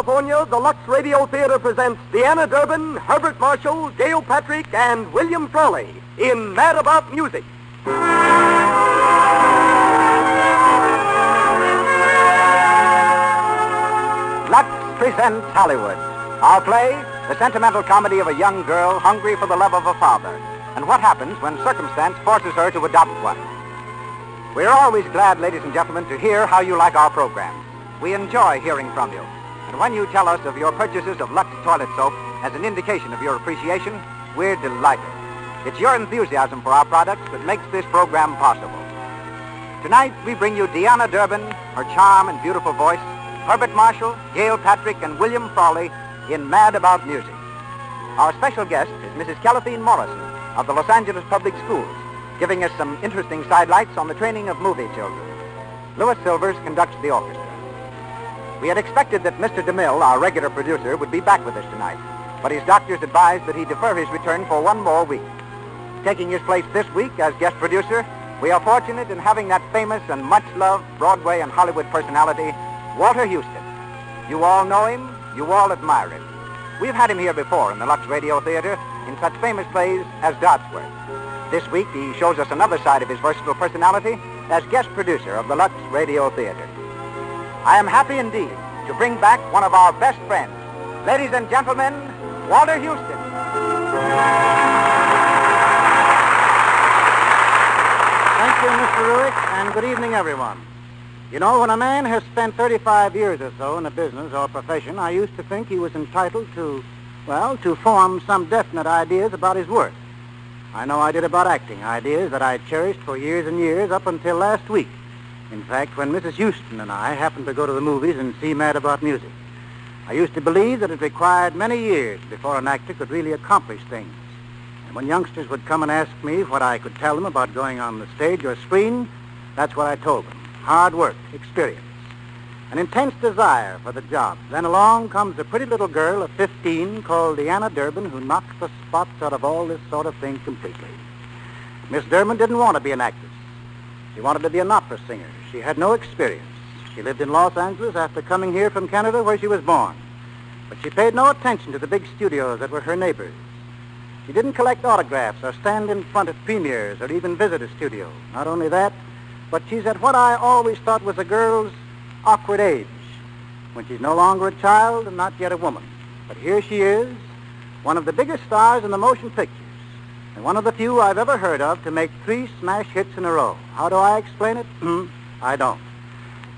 California, the Lux Radio Theater presents Deanna Durbin, Herbert Marshall, Gail Patrick, and William Frawley in Mad About Music. Lux presents Hollywood. Our play, the sentimental comedy of a young girl hungry for the love of a father, and what happens when circumstance forces her to adopt one. We're always glad, ladies and gentlemen, to hear how you like our programs. We enjoy hearing from you. And when you tell us of your purchases of Lux toilet soap as an indication of your appreciation, we're delighted. It's your enthusiasm for our products that makes this program possible. Tonight, we bring you Deanna Durbin, her charm and beautiful voice, Herbert Marshall, Gail Patrick, and William Frawley in Mad About Music. Our special guest is Mrs. Kellyphine Morrison of the Los Angeles Public Schools, giving us some interesting sidelights on the training of movie children. Louis Silvers conducts the orchestra. We had expected that Mr. DeMille, our regular producer, would be back with us tonight, but his doctors advised that he defer his return for one more week. Taking his place this week as guest producer, we are fortunate in having that famous and much-loved Broadway and Hollywood personality, Walter Houston. You all know him, you all admire him. We've had him here before in the Lux Radio Theater in such famous plays as Dodsworth. This week, he shows us another side of his versatile personality as guest producer of the Lux Radio Theater. I am happy indeed to bring back one of our best friends. Ladies and gentlemen, Walter Houston. Thank you, Mr. Ruick, and good evening, everyone. You know, when a man has spent 35 years or so in a business or profession, I used to think he was entitled to form some definite ideas about his work. I know I did about acting, ideas that I cherished for years and years up until last week. In fact, when Mrs. Houston and I happened to go to the movies and see Mad About Music, I used to believe that it required many years before an actor could really accomplish things. And when youngsters would come and ask me what I could tell them about going on the stage or screen, that's what I told them. Hard work, experience, an intense desire for the job. Then along comes a pretty little girl of 15 called Deanna Durbin who knocks the spots out of all this sort of thing completely. Miss Durbin didn't want to be an actress. She wanted to be an opera singer. She had no experience. She lived in Los Angeles after coming here from Canada where she was born. But she paid no attention to the big studios that were her neighbors. She didn't collect autographs or stand in front of premieres or even visit a studio. Not only that, but she's at what I always thought was a girl's awkward age, when she's no longer a child and not yet a woman. But here she is, one of the biggest stars in the motion pictures, and one of the few I've ever heard of to make 3 smash hits in a row. How do I explain it? I don't.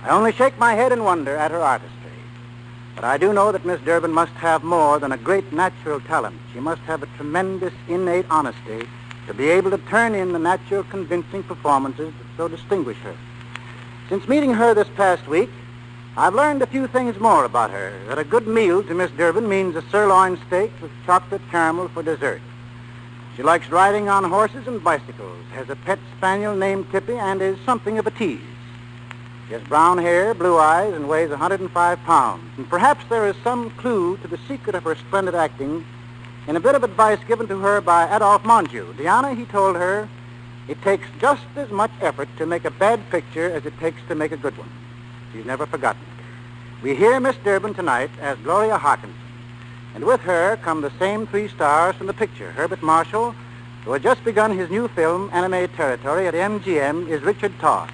I only shake my head in wonder at her artistry. But I do know that Miss Durbin must have more than a great natural talent. She must have a tremendous innate honesty to be able to turn in the natural, convincing performances that so distinguish her. Since meeting her this past week, I've learned a few things more about her. That a good meal to Miss Durbin means a sirloin steak with chocolate caramel for dessert. She likes riding on horses and bicycles, has a pet spaniel named Tippy, and is something of a tease. She has brown hair, blue eyes, and weighs 105 pounds. And perhaps there is some clue to the secret of her splendid acting in a bit of advice given to her by Adolphe Monjou. Deanna, he told her, it takes just as much effort to make a bad picture as it takes to make a good one. She's never forgotten it. We hear Miss Durbin tonight as Gloria Harkinson. And with her come the same 3 stars from the picture. Herbert Marshall, who had just begun his new film, Anime Territory, at MGM, is Richard Todd.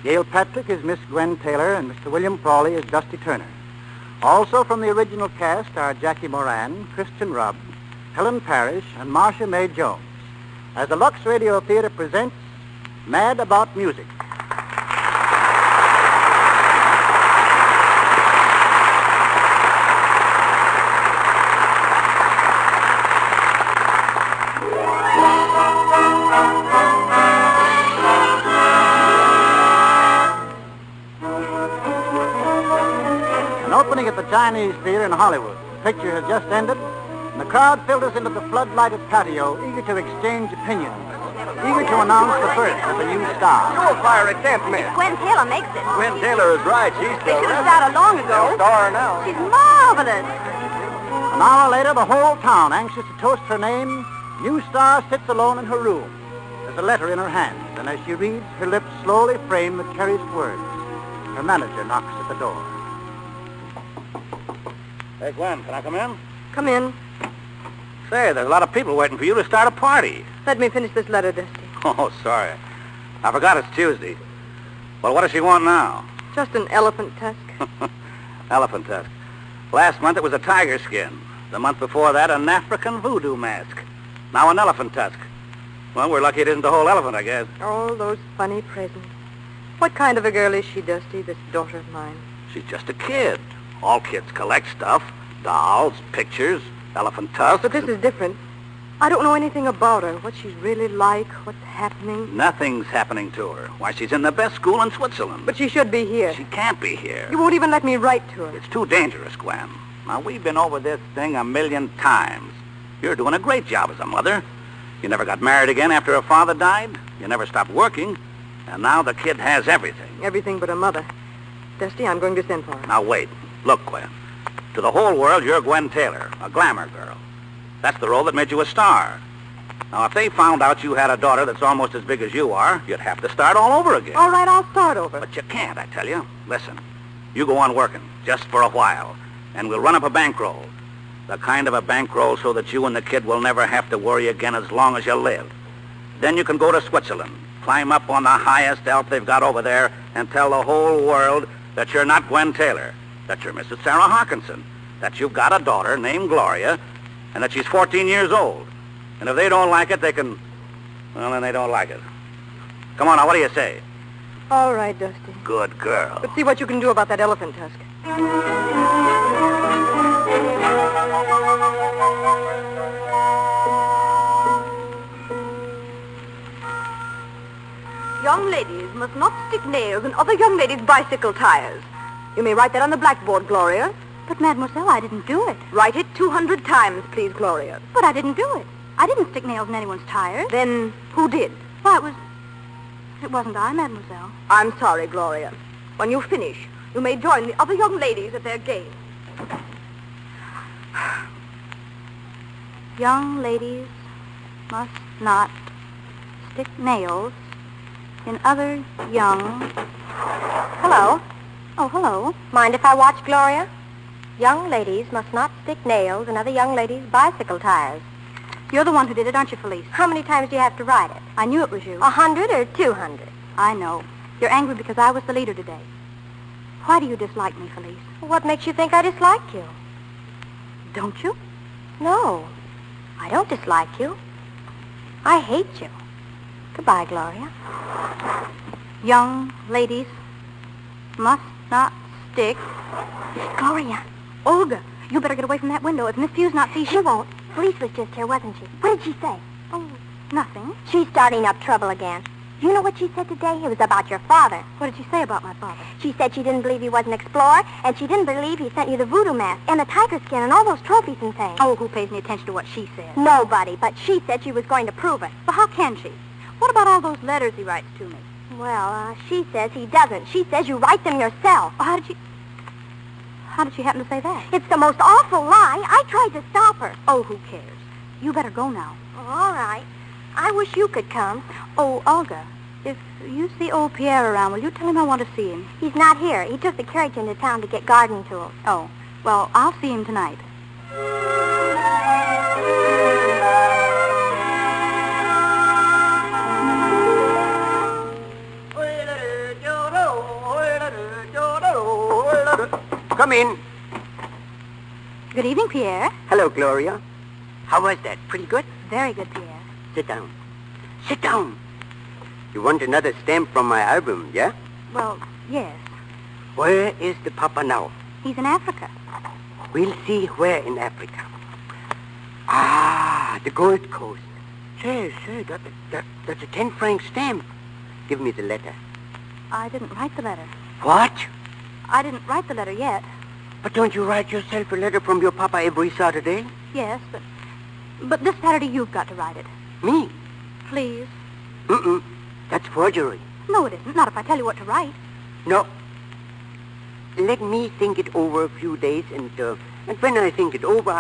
Gail Patrick is Miss Gwen Taylor, and Mr. William Frawley is Dusty Turner. Also from the original cast are Jackie Moran, Christian Rubb, Helen Parrish, and Marcia May Jones, as the Lux Radio Theater presents Mad About Music. An opening at the Chinese Theater in Hollywood. The picture has just ended, and the crowd filters into the floodlighted patio, eager to exchange opinions, eager to announce the birth of a new star. You'll fire, it can't miss. Gwen Taylor makes it. Gwen Taylor is right. She's They should have started long ago. Star now. She's marvelous. An hour later, the whole town, anxious to toast her name, new star sits alone in her room. There's a letter in her hand, and as she reads, her lips slowly frame the cherished words. Her manager knocks at the door. Hey, Gwen, can I come in? Come in. Say, there's a lot of people waiting for you to start a party. Let me finish this letter, Dusty. Oh, sorry. I forgot it's Tuesday. Well, what does she want now? Just an elephant tusk. Elephant tusk. Last month it was a tiger skin. The month before that, an African voodoo mask. Now an elephant tusk. Well, we're lucky it isn't a whole elephant, I guess. All those funny presents. What kind of a girl is she, Dusty, this daughter of mine? She's just a kid. All kids collect stuff. Dolls, pictures, elephant tusks. But this is different. I don't know anything about her, what she's really like, what's happening. Nothing's happening to her. Why, she's in the best school in Switzerland. But she should be here. She can't be here. You won't even let me write to her. It's too dangerous, Gwen. Now, we've been over this thing 1,000,000 times. You're doing a great job as a mother. You never got married again after her father died. You never stopped working. And now the kid has everything. Everything but a mother. Dusty, I'm going to send for her. Now, wait. Look, Gwen. To the whole world, you're Gwen Taylor, a glamour girl. That's the role that made you a star. Now, if they found out you had a daughter that's almost as big as you are, you'd have to start all over again. All right, I'll start over. But you can't, I tell you. Listen, you go on working, just for a while, and we'll run up a bankroll. The kind of a bankroll so that you and the kid will never have to worry again as long as you live. Then you can go to Switzerland, climb up on the highest Alp they've got over there, and tell the whole world that you're not Gwen Taylor, that you're Mrs. Sarah Harkinson, that you've got a daughter named Gloria, and that she's 14 years old. And if they don't like it, they can... Well, then they don't like it. Come on now, what do you say? All right, Dusty. Good girl. But see what you can do about that elephant tusk. Young ladies must not stick nails in other young ladies' bicycle tires. You may write that on the blackboard, Gloria. But, Mademoiselle, I didn't do it. Write it 200 times, please, Gloria. But I didn't do it. I didn't stick nails in anyone's tires. Then who did? Why, it wasn't I, Mademoiselle. I'm sorry, Gloria. When you finish, you may join the other young ladies at their game. Young ladies must not stick nails in other young... Hello. Oh, hello. Mind if I watch Gloria? Young ladies must not stick nails in other young ladies' bicycle tires. You're the one who did it, aren't you, Felice? How many times do you have to write it? I knew it was you. 100 or 200? I know. You're angry because I was the leader today. Why do you dislike me, Felice? What makes you think I dislike you? Don't you? No, I don't dislike you. I hate you. Goodbye, Gloria. Young ladies must not stick... Gloria. Olga, you better get away from that window. If Miss Few's not see, She won't. Felice was just here, wasn't she? What did she say? Oh, nothing. She's starting up trouble again. You know what she said today? It was about your father. What did she say about my father? She said she didn't believe he was an explorer, and she didn't believe he sent you the voodoo mask and the tiger skin and all those trophies and things. Oh, who pays any attention to what she says? Nobody, but she said she was going to prove it. Well, how can she? What about all those letters he writes to me? Well, she says he doesn't. She says you write them yourself. Well, how did she happen to say that? It's the most awful lie. I tried to stop her. Oh, who cares? You better go now. All right. I wish you could come. Oh, Olga, if you see old Pierre around, will you tell him I want to see him? He's not here. He took the carriage into town to get garden tools. Oh, well, I'll see him tonight. Come in. Good evening, Pierre. Hello, Gloria. How was that? Pretty good? Very good, Pierre. Sit down. Sit down. You want another stamp from my album, yeah? Well, yes. Where is the papa now? He's in Africa. We'll see where in Africa. Ah, the Gold Coast. Say, that's a 10-franc stamp. Give me the letter. I didn't write the letter. What? I didn't write the letter yet. But don't you write yourself a letter from your papa every Saturday? Yes, but this Saturday you've got to write it. Me? Please. Mm-mm. That's forgery. No, it isn't. Not if I tell you what to write. No. Let me think it over a few days, and when I think it over,